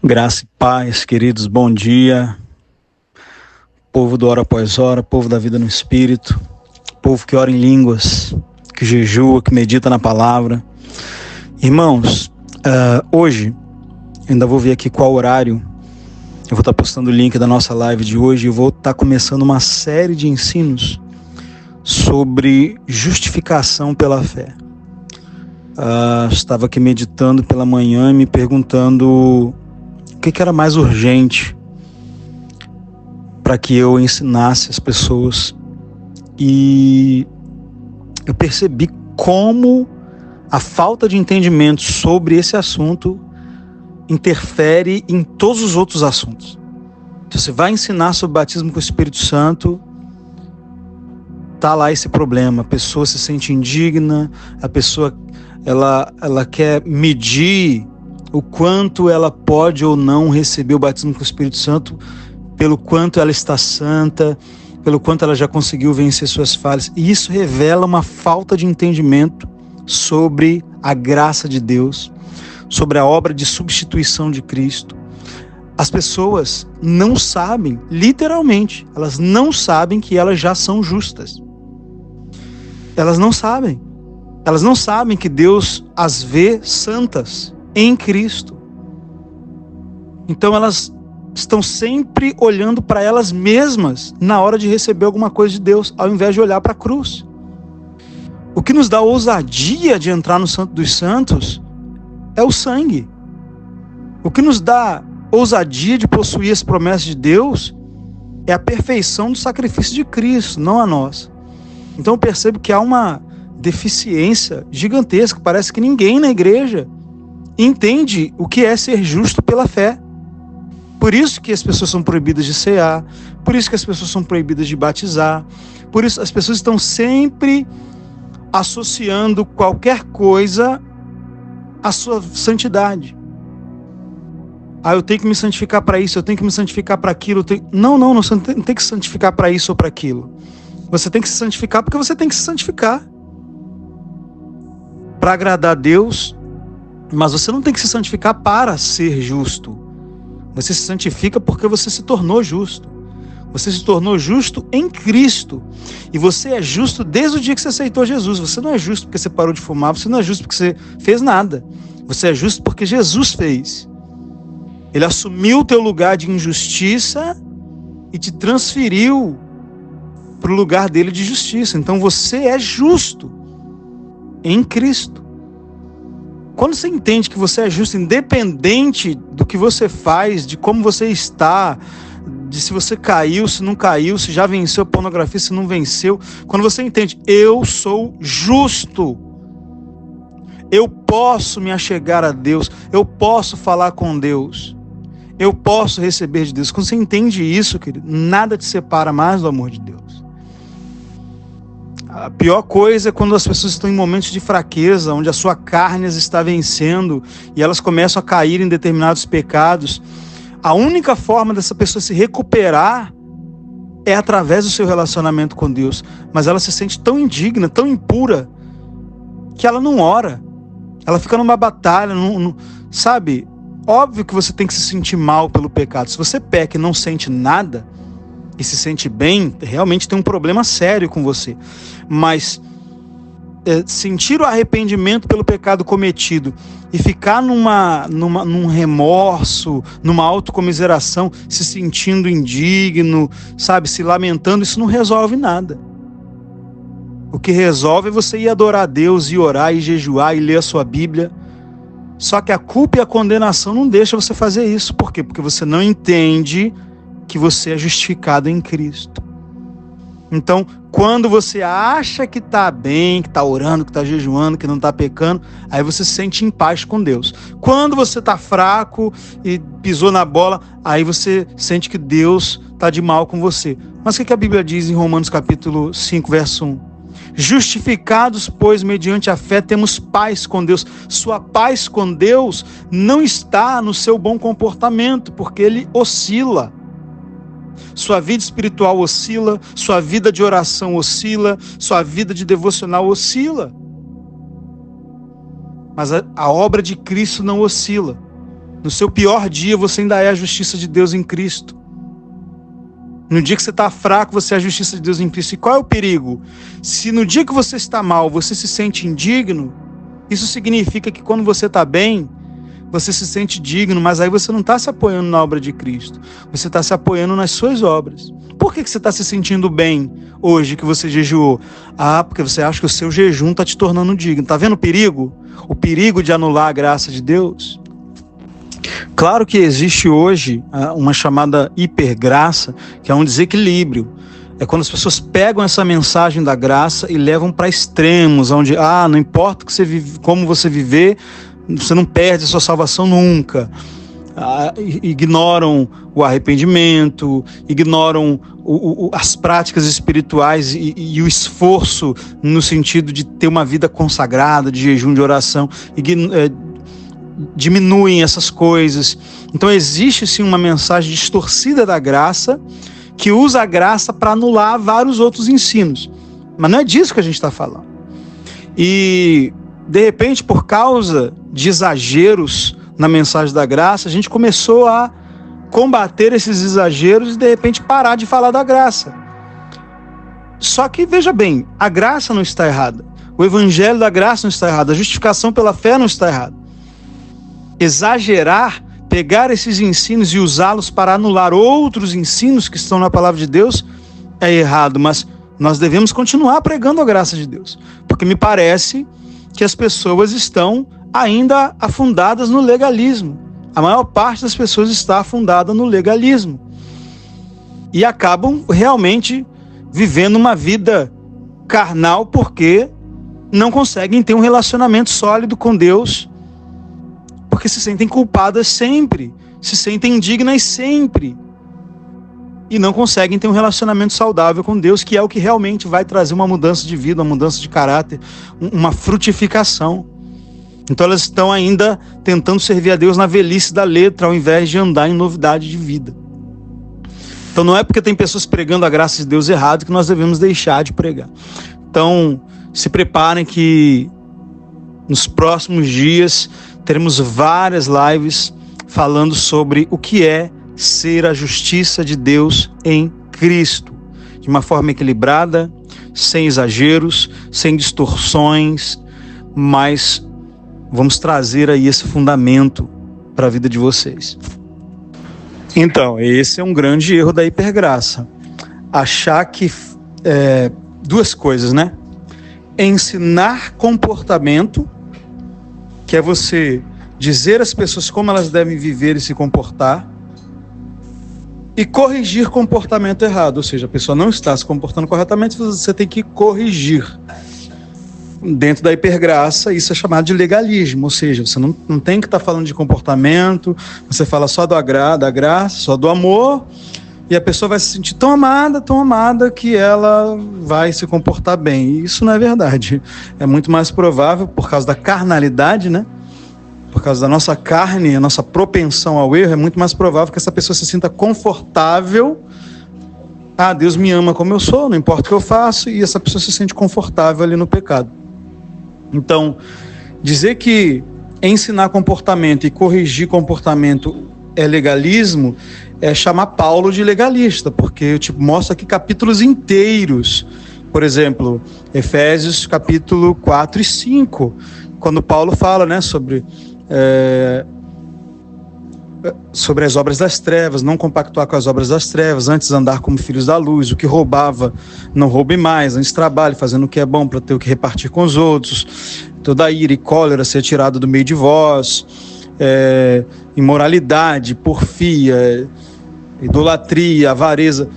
Graça e paz, queridos, bom dia. Povo do hora após hora, povo da vida no Espírito, povo que ora em línguas, que jejua, que medita na palavra. Irmãos, hoje, ainda vou ver aqui qual horário, eu vou estar postando o link da nossa live de hoje, eu vou estar começando uma série de ensinos sobre justificação pela fé. Estava aqui meditando pela manhã e me perguntando o que era mais urgente para que eu ensinasse as pessoas, e eu percebi como a falta de entendimento sobre esse assunto interfere em todos os outros assuntos. Se você vai ensinar sobre batismo com o Espírito Santo, tá lá esse problema, a pessoa se sente indigna, a pessoa ela quer medir o quanto ela pode ou não receber o batismo com o Espírito Santo, pelo quanto ela está santa, pelo quanto ela já conseguiu vencer suas falhas. E isso revela uma falta de entendimento sobre a graça de Deus, sobre a obra de substituição de Cristo. As pessoas não sabem, literalmente, elas não sabem que elas já são justas. Elas não sabem. Elas não sabem que Deus as vê santas em Cristo. Então elas estão sempre olhando para elas mesmas na hora de receber alguma coisa de Deus, ao invés de olhar para a cruz. O que nos dá ousadia de entrar no Santo dos Santos é o sangue. O que nos dá ousadia de possuir as promessas de Deus é a perfeição do sacrifício de Cristo, não a nossa. Então eu percebo que há uma deficiência gigantesca. Parece que ninguém na igreja entende o que é ser justo pela fé. Por isso que as pessoas são proibidas de cear, por isso que as pessoas são proibidas de batizar, por isso as pessoas estão sempre associando qualquer coisa à sua santidade. Eu tenho que me santificar para isso, eu tenho que me santificar para aquilo. Não, você não tem que se santificar para isso ou para aquilo. Você tem que se santificar porque você tem que se santificar para agradar a Deus, mas você não tem que se santificar para ser justo. Você se santifica porque você se tornou justo. Você se tornou justo em Cristo. E você é justo desde o dia que você aceitou Jesus. Você não é justo porque você parou de fumar, você não é justo porque você fez nada. Você é justo porque Jesus fez. Ele assumiu o teu lugar de injustiça e te transferiu para o lugar dele de justiça. Então você é justo em Cristo. Quando você entende que você é justo, independente do que você faz, de como você está, de se você caiu, se não caiu, se já venceu a pornografia, se não venceu, quando você entende, eu sou justo, eu posso me achegar a Deus, eu posso falar com Deus, eu posso receber de Deus. Quando você entende isso, querido, nada te separa mais do amor de Deus. A pior coisa é quando as pessoas estão em momentos de fraqueza, onde a sua carne as está vencendo e elas começam a cair em determinados pecados. A única forma dessa pessoa se recuperar é através do seu relacionamento com Deus. Mas ela se sente tão indigna, tão impura, que ela não ora. Ela fica numa batalha, sabe? Óbvio que você tem que se sentir mal pelo pecado. Se você peca e não sente nada, e se sente bem, realmente tem um problema sério com você. Mas sentir o arrependimento pelo pecado cometido e ficar num remorso, numa autocomiseração, se sentindo indigno, sabe, se lamentando, isso não resolve nada. O que resolve é você ir adorar a Deus, e orar, e jejuar, e ler a sua Bíblia. Só que a culpa e a condenação não deixam você fazer isso. Por quê? Porque você não entende que você é justificado em Cristo. Então, quando você acha que está bem, que está orando, que está jejuando, que não está pecando, aí você se sente em paz com Deus. Quando você está fraco e pisou na bola, aí você sente que Deus está de mal com você. Mas o que a Bíblia diz em Romanos capítulo 5, verso 1? Justificados, pois, mediante a fé, temos paz com Deus. Sua paz com Deus não está no seu bom comportamento, porque ele oscila. Sua vida espiritual oscila, sua vida de oração oscila, sua vida de devocional oscila. Mas a obra de Cristo não oscila. No seu pior dia, você ainda é a justiça de Deus em Cristo. No dia que você está fraco, você é a justiça de Deus em Cristo. E qual é o perigo? Se no dia que você está mal, você se sente indigno, isso significa que quando você está bem, você se sente digno, mas aí você não está se apoiando na obra de Cristo. Você está se apoiando nas suas obras. Por que você está se sentindo bem hoje que você jejuou? Porque você acha que o seu jejum está te tornando digno. Está vendo o perigo? O perigo de anular a graça de Deus? Claro que existe hoje uma chamada hipergraça, que é um desequilíbrio. É quando as pessoas pegam essa mensagem da graça e levam para extremos, onde não importa que você vive, como você viver, você não perde a sua salvação nunca. Ignoram o arrependimento, ignoram as práticas espirituais e o esforço no sentido de ter uma vida consagrada, de jejum, de oração, diminuem essas coisas. Então existe sim uma mensagem distorcida da graça, que usa a graça para anular vários outros ensinos. Mas não é disso que a gente está falando. E, de repente, por causa de exageros na mensagem da graça, a gente começou a combater esses exageros e, de repente, parar de falar da graça. Só que, veja bem, a graça não está errada. O evangelho da graça não está errado. A justificação pela fé não está errada. Exagerar, pegar esses ensinos e usá-los para anular outros ensinos que estão na palavra de Deus é errado, mas nós devemos continuar pregando a graça de Deus, porque me parece que as pessoas estão ainda afundadas no legalismo. A maior parte das pessoas está afundada no legalismo e acabam realmente vivendo uma vida carnal porque não conseguem ter um relacionamento sólido com Deus, porque se sentem culpadas sempre, se sentem indignas sempre, e não conseguem ter um relacionamento saudável com Deus, que é o que realmente vai trazer uma mudança de vida, uma mudança de caráter, uma frutificação. Então elas estão ainda tentando servir a Deus na velhice da letra, ao invés de andar em novidade de vida. Então não é porque tem pessoas pregando a graça de Deus errado que nós devemos deixar de pregar. Então se preparem que nos próximos dias teremos várias lives falando sobre o que é ser a justiça de Deus em Cristo, de uma forma equilibrada, sem exageros, sem distorções, mas vamos trazer aí esse fundamento para a vida de vocês. Então, esse é um grande erro da hipergraça. Achar que duas coisas, né? Ensinar comportamento, que é você dizer às pessoas como elas devem viver e se comportar, e corrigir comportamento errado, ou seja, a pessoa não está se comportando corretamente, você tem que corrigir. Dentro da hipergraça, isso é chamado de legalismo, ou seja, você não tem que estar falando de comportamento, você fala só da graça, só do amor, e a pessoa vai se sentir tão amada que ela vai se comportar bem. E isso não é verdade. É muito mais provável, por causa da carnalidade, né? Por causa da nossa carne, a nossa propensão ao erro, é muito mais provável que essa pessoa se sinta confortável. Deus me ama como eu sou, não importa o que eu faço, e essa pessoa se sente confortável ali no pecado. Então, dizer que ensinar comportamento e corrigir comportamento é legalismo, é chamar Paulo de legalista, porque mostra aqui capítulos inteiros. Por exemplo, Efésios capítulo 4 e 5, quando Paulo fala, né, sobre as obras das trevas, não compactuar com as obras das trevas, antes andar como filhos da luz, o que roubava, não roube mais, antes trabalhe, fazendo o que é bom para ter o que repartir com os outros, toda ira e cólera ser tirada do meio de vós, imoralidade, porfia, idolatria, avareza,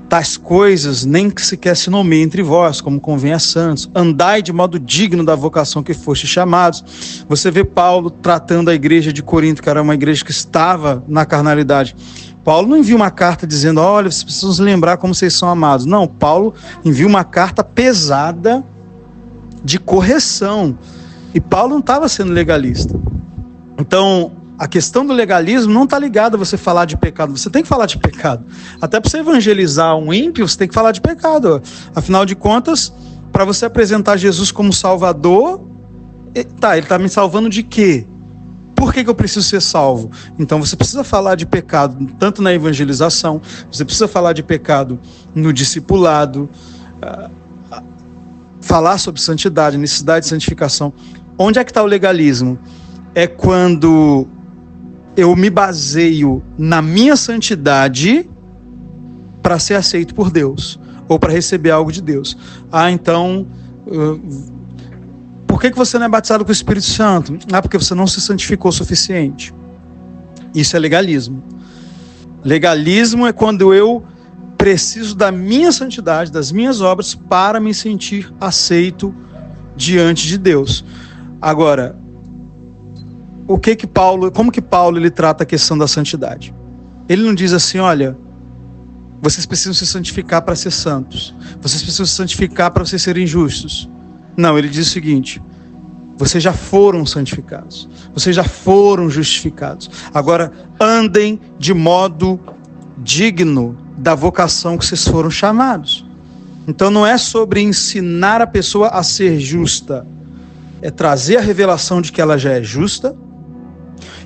tais coisas nem que sequer se nomeiem entre vós, como convém a santos. Andai de modo digno da vocação que foste chamados. Você vê Paulo tratando a igreja de Corinto, que era uma igreja que estava na carnalidade. Paulo não envia uma carta dizendo, olha, vocês precisam se lembrar como vocês são amados. Não, Paulo envia uma carta pesada de correção. E Paulo não estava sendo legalista. Então, a questão do legalismo não está ligada a você falar de pecado. Você tem que falar de pecado. Até para você evangelizar um ímpio, você tem que falar de pecado. Afinal de contas, para você apresentar Jesus como Salvador, ele está me salvando de quê? Por que eu preciso ser salvo? Então você precisa falar de pecado tanto na evangelização, você precisa falar de pecado no discipulado, falar sobre santidade, necessidade de santificação. Onde é que está o legalismo? É quando eu me baseio na minha santidade para ser aceito por Deus, ou para receber algo de Deus. Então, por que você não é batizado com o Espírito Santo? Porque você não se santificou o suficiente. Isso é legalismo. Legalismo é quando eu preciso da minha santidade, das minhas obras, para me sentir aceito diante de Deus. Agora, como que Paulo ele trata a questão da santidade? Ele não diz assim, olha, vocês precisam se santificar para ser santos. Vocês precisam se santificar para vocês serem justos. Não, ele diz o seguinte: vocês já foram santificados. Vocês já foram justificados. Agora, andem de modo digno da vocação que vocês foram chamados. Então, não é sobre ensinar a pessoa a ser justa. É trazer a revelação de que ela já é justa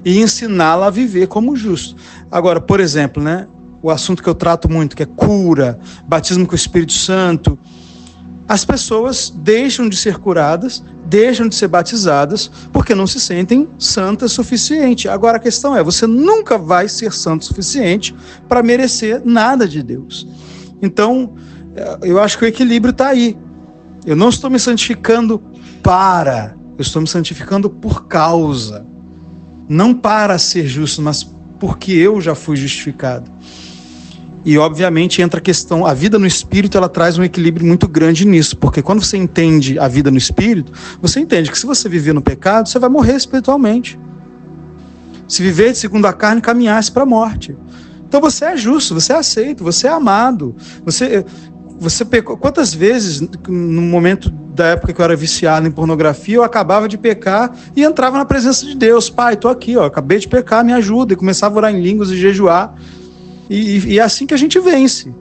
e ensiná-la a viver como justo. Agora, por exemplo, o assunto que eu trato muito, que é cura, batismo com o Espírito Santo, as pessoas deixam de ser curadas, deixam de ser batizadas, porque não se sentem santas o suficiente. Agora a questão é, você nunca vai ser santo o suficiente para merecer nada de Deus. Então, eu acho que o equilíbrio está aí. Eu não estou me santificando eu estou me santificando por causa. Não para ser justo, mas porque eu já fui justificado. E obviamente entra a questão, a vida no Espírito, ela traz um equilíbrio muito grande nisso, porque quando você entende a vida no Espírito, você entende que se você viver no pecado, você vai morrer espiritualmente. Se viver segundo a carne, caminhasse para a morte. Então você é justo, você é aceito, você é amado. Você pecou. Quantas vezes, no momento da época que eu era viciado em pornografia, eu acabava de pecar e entrava na presença de Deus. Pai, estou aqui, acabei de pecar, me ajuda. E começava a orar em línguas e jejuar. E é assim que a gente vence.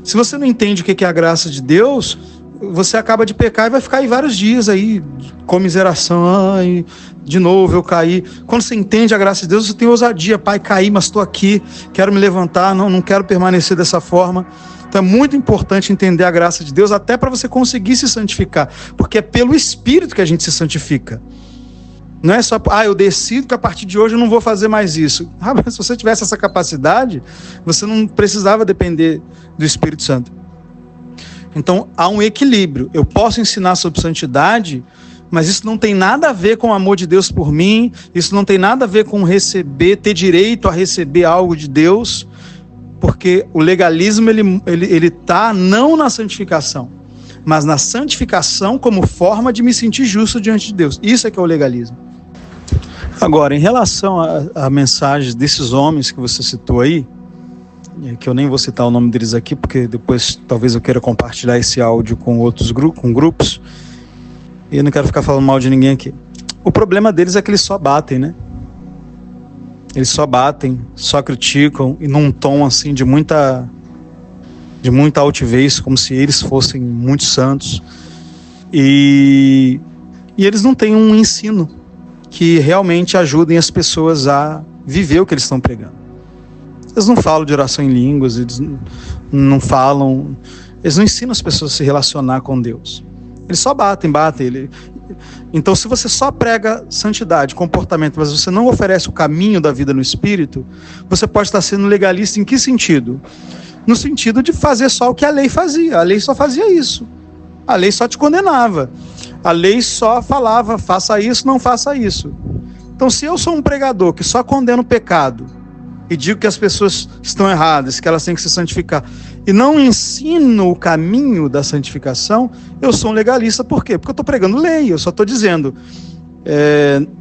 Se você não entende o que é a graça de Deus, você acaba de pecar e vai ficar aí vários dias aí, comiseração, ai, de novo eu caí. Quando você entende a graça de Deus, você tem ousadia. Pai, caí, mas estou aqui, quero me levantar, não quero permanecer dessa forma. Então é muito importante entender a graça de Deus, até para você conseguir se santificar, porque é pelo Espírito que a gente se santifica. Não é só, eu decido que a partir de hoje eu não vou fazer mais isso. Mas se você tivesse essa capacidade, você não precisava depender do Espírito Santo. Então há um equilíbrio. Eu posso ensinar sobre santidade, mas isso não tem nada a ver com o amor de Deus por mim, isso não tem nada a ver com ter direito a receber algo de Deus, porque o legalismo ele está não na santificação, mas na santificação como forma de me sentir justo diante de Deus. Isso é que é o legalismo. Agora, em relação a mensagens desses homens que você citou aí, que eu nem vou citar o nome deles aqui, porque depois talvez eu queira compartilhar esse áudio com outros grupos, e eu não quero ficar falando mal de ninguém aqui. O problema deles é que eles só batem, né? Eles só batem, só criticam, e num tom assim de muita altivez, como se eles fossem muito santos. E eles não têm um ensino que realmente ajudem as pessoas a viver o que eles estão pregando. Eles não falam de oração em línguas, eles não ensinam as pessoas a se relacionar com Deus. Eles só batem. Então, se você só prega santidade, comportamento, mas você não oferece o caminho da vida no Espírito, você pode estar sendo legalista em que sentido? No sentido de fazer só o que a lei fazia. A lei só fazia isso. A lei só te condenava. A lei só falava, faça isso, não faça isso. Então, se eu sou um pregador que só condena o pecado e digo que as pessoas estão erradas, que elas têm que se santificar, e não ensino o caminho da santificação, eu sou um legalista. Por quê? Porque eu estou pregando lei, eu só estou dizendo,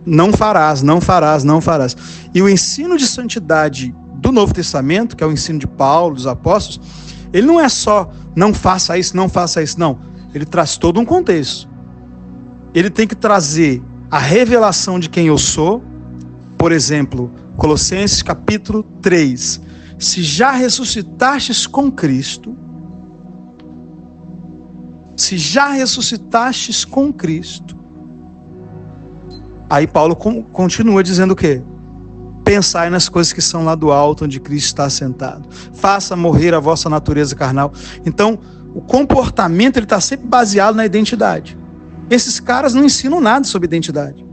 não farás, não farás, não farás. E o ensino de santidade do Novo Testamento, que é o ensino de Paulo, dos apóstolos, ele não é só, não faça isso, não. Ele traz todo um contexto. Ele tem que trazer a revelação de quem eu sou. Por exemplo, Colossenses capítulo 3. Se já ressuscitastes com Cristo, Aí Paulo continua dizendo o quê? Pensai nas coisas que são lá do alto, onde Cristo está assentado. Faça morrer a vossa natureza carnal. Então, o comportamento ele está sempre baseado na identidade. Esses caras não ensinam nada sobre identidade.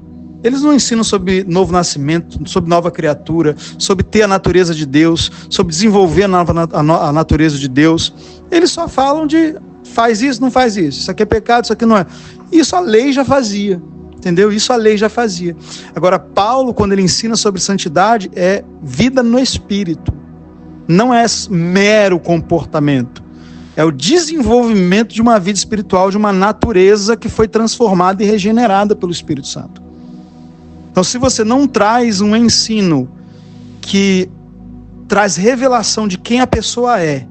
Eles não ensinam sobre novo nascimento, sobre nova criatura, sobre ter a natureza de Deus, sobre desenvolver a natureza de Deus. Eles só falam de faz isso, não faz isso. Isso aqui é pecado, isso aqui não é. Isso a lei já fazia, entendeu? Isso a lei já fazia. Agora, Paulo, quando ele ensina sobre santidade, é vida no espírito. Não é mero comportamento. É o desenvolvimento de uma vida espiritual, de uma natureza que foi transformada e regenerada pelo Espírito Santo. Então, se você não traz um ensino que traz revelação de quem a pessoa é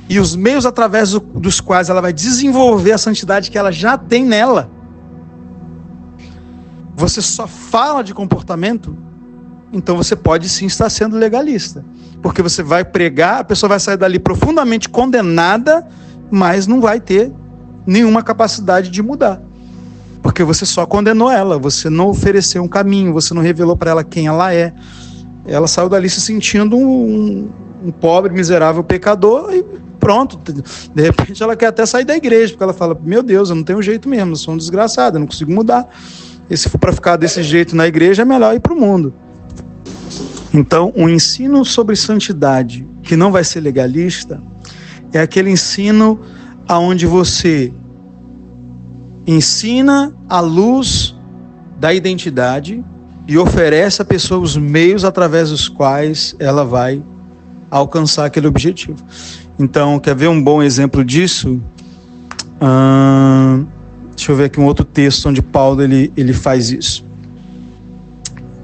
e os meios através dos quais ela vai desenvolver a santidade que ela já tem nela, você só fala de comportamento, então você pode sim estar sendo legalista. Porque você vai pregar, a pessoa vai sair dali profundamente condenada, mas não vai ter nenhuma capacidade de mudar. Porque você só condenou ela, você não ofereceu um caminho, você não revelou para ela quem ela é. Ela saiu dali se sentindo um pobre, miserável pecador e pronto. De repente ela quer até sair da igreja, porque ela fala, meu Deus, eu não tenho jeito mesmo, eu sou um desgraçado, eu não consigo mudar. E se for para ficar desse jeito na igreja, é melhor ir para o mundo. Então, um ensino sobre santidade que não vai ser legalista é aquele ensino onde você ensina à luz da identidade e oferece à pessoa os meios através dos quais ela vai alcançar aquele objetivo. Então, quer ver um bom exemplo disso? Deixa eu ver aqui um outro texto onde Paulo ele faz isso.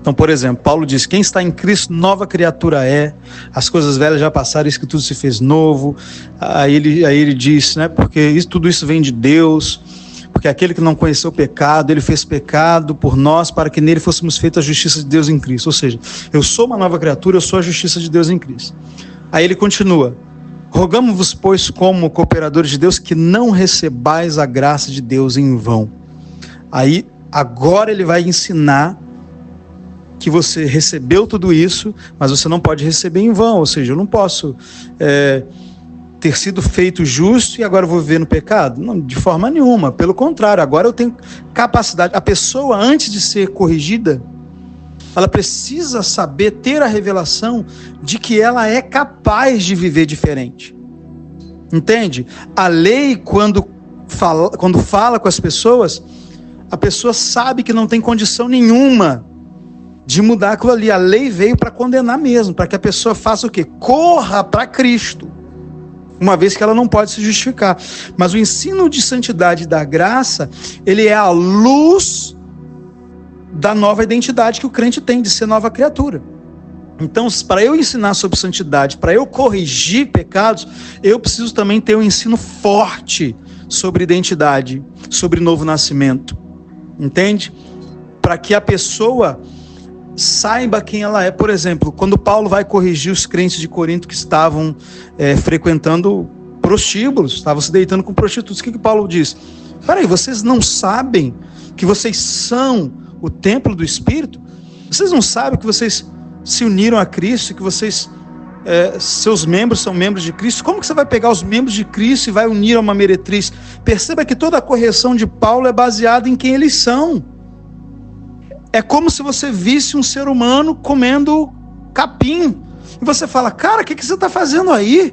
Então, por exemplo, Paulo diz, quem está em Cristo, nova criatura é, as coisas velhas já passaram, isso que tudo se fez novo. Aí ele diz, né, porque tudo isso vem de Deus, porque aquele que não conheceu o pecado, ele fez pecado por nós, para que nele fôssemos feitos a justiça de Deus em Cristo. Ou seja, eu sou uma nova criatura, eu sou a justiça de Deus em Cristo. Aí ele continua, rogamos-vos, pois, como cooperadores de Deus, que não recebais a graça de Deus em vão. Aí, agora ele vai ensinar que você recebeu tudo isso, mas você não pode receber em vão. Ou seja, eu não posso ter sido feito justo e agora vou viver no pecado? Não, de forma nenhuma. Pelo contrário, agora eu tenho capacidade. A pessoa, antes de ser corrigida, ela precisa saber, ter a revelação de que ela é capaz de viver diferente. Entende? A lei, quando fala com as pessoas, a pessoa sabe que não tem condição nenhuma de mudar aquilo ali. A lei veio para condenar mesmo, para que a pessoa faça o quê? Corra para Cristo, uma vez que ela não pode se justificar. Mas o ensino de santidade e da graça, ele é a luz da nova identidade que o crente tem, de ser nova criatura. Então, para eu ensinar sobre santidade, para eu corrigir pecados, eu preciso também ter um ensino forte sobre identidade, sobre novo nascimento. Entende? Para que a pessoa saiba quem ela é. Por exemplo, quando Paulo vai corrigir os crentes de Corinto que estavam frequentando prostíbulos, estavam se deitando com prostitutas, o que Paulo diz? Peraí, vocês não sabem que vocês são o templo do Espírito? Vocês não sabem que vocês se uniram a Cristo, que vocês, seus membros são membros de Cristo? Como que você vai pegar os membros de Cristo e vai unir a uma meretriz? Perceba que toda a correção de Paulo é baseada em quem eles são. É como se você visse um ser humano comendo capim. E você fala, cara, o que você está fazendo aí?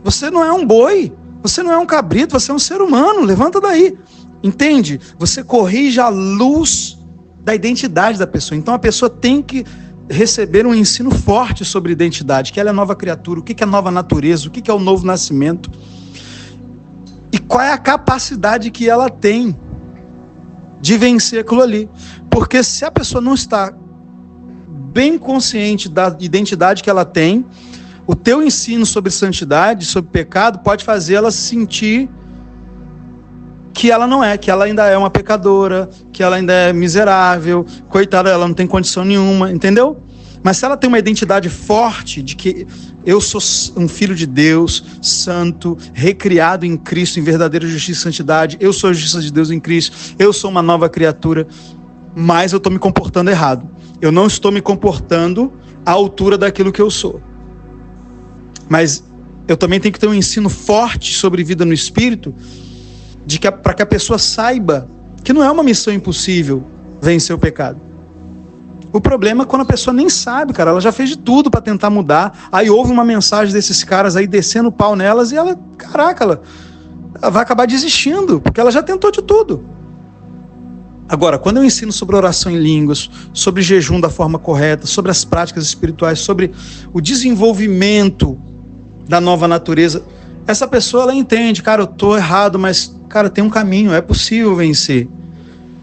Você não é um boi, você não é um cabrito, você é um ser humano, levanta daí. Entende? Você corrige a luz da identidade da pessoa. Então a pessoa tem que receber um ensino forte sobre identidade, que ela é nova criatura, o que é nova natureza, o que é o novo nascimento. E qual é a capacidade que ela tem de vencer aquilo ali. Porque se a pessoa não está bem consciente da identidade que ela tem, o teu ensino sobre santidade, sobre pecado, pode fazer ela sentir que ela não é, que ela ainda é uma pecadora, que ela ainda é miserável, coitada, ela não tem condição nenhuma, entendeu? Mas se ela tem uma identidade forte de que eu sou um filho de Deus, santo, recriado em Cristo, em verdadeira justiça e santidade, eu sou a justiça de Deus em Cristo, eu sou uma nova criatura, mas eu estou me comportando errado. Eu não estou me comportando à altura daquilo que eu sou. Mas eu também tenho que ter um ensino forte sobre vida no Espírito, para que a pessoa saiba que não é uma missão impossível vencer o pecado. O problema é quando a pessoa nem sabe, cara, ela já fez de tudo para tentar mudar, aí houve uma mensagem desses caras aí descendo o pau nelas e ela vai acabar desistindo, porque ela já tentou de tudo. Agora, quando eu ensino sobre oração em línguas, sobre jejum da forma correta, sobre as práticas espirituais, sobre o desenvolvimento da nova natureza, essa pessoa, ela entende, cara, eu tô errado, mas, cara, tem um caminho, é possível vencer.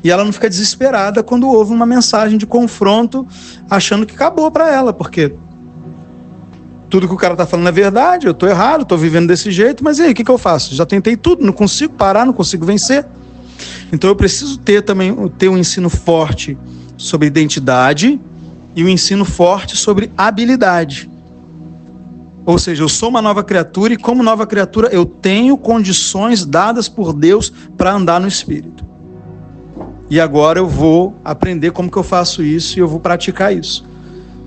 E ela não fica desesperada quando houve uma mensagem de confronto, achando que acabou para ela, porque tudo que o cara tá falando é verdade, eu tô errado, tô vivendo desse jeito, mas e aí, o que eu faço? Já tentei tudo, não consigo parar, não consigo vencer. Então eu preciso ter um ensino forte sobre identidade e um ensino forte sobre habilidade. Ou seja, eu sou uma nova criatura e como nova criatura eu tenho condições dadas por Deus para andar no Espírito. E agora eu vou aprender como que eu faço isso e eu vou praticar isso.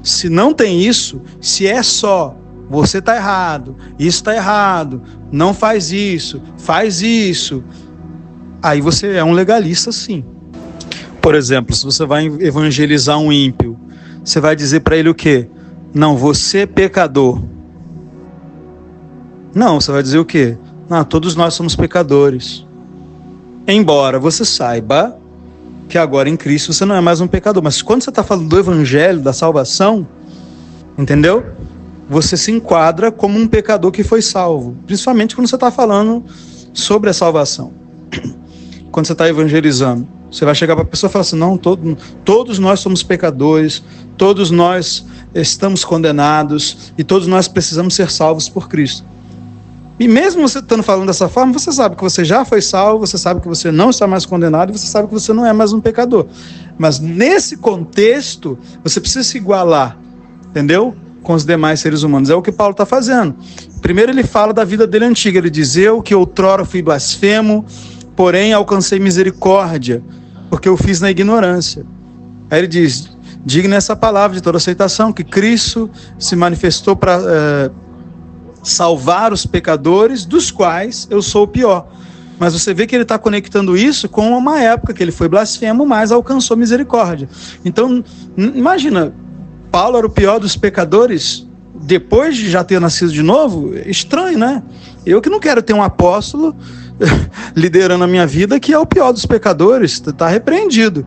Se não tem isso, se é só você está errado, isso está errado, não faz isso, aí você é um legalista, sim. Por exemplo, se você vai evangelizar um ímpio, você vai dizer para ele o quê? Não, você é pecador. Não, você vai dizer o quê? Não, todos nós somos pecadores. Embora você saiba que agora em Cristo você não é mais um pecador. Mas quando você está falando do evangelho, da salvação, entendeu? Você se enquadra como um pecador que foi salvo. Principalmente quando você está falando sobre a salvação. Quando você está evangelizando. Você vai chegar para a pessoa e falar assim, não, todos nós somos pecadores, todos nós estamos condenados e todos nós precisamos ser salvos por Cristo. E mesmo você estando falando dessa forma, você sabe que você já foi salvo, você sabe que você não está mais condenado e você sabe que você não é mais um pecador. Mas nesse contexto, você precisa se igualar, entendeu? Com os demais seres humanos. É o que Paulo está fazendo. Primeiro ele fala da vida dele antiga. Ele diz, eu que outrora fui blasfemo, porém alcancei misericórdia, porque eu fiz na ignorância. Aí ele diz, digna essa palavra de toda aceitação, que Cristo se manifestou para salvar os pecadores, dos quais eu sou o pior. Mas você vê que ele está conectando isso com uma época que ele foi blasfemo, mas alcançou misericórdia. Então, imagina, Paulo era o pior dos pecadores, depois de já ter nascido de novo. Estranho, né? Eu que não quero ter um apóstolo liderando a minha vida que é o pior dos pecadores, está repreendido.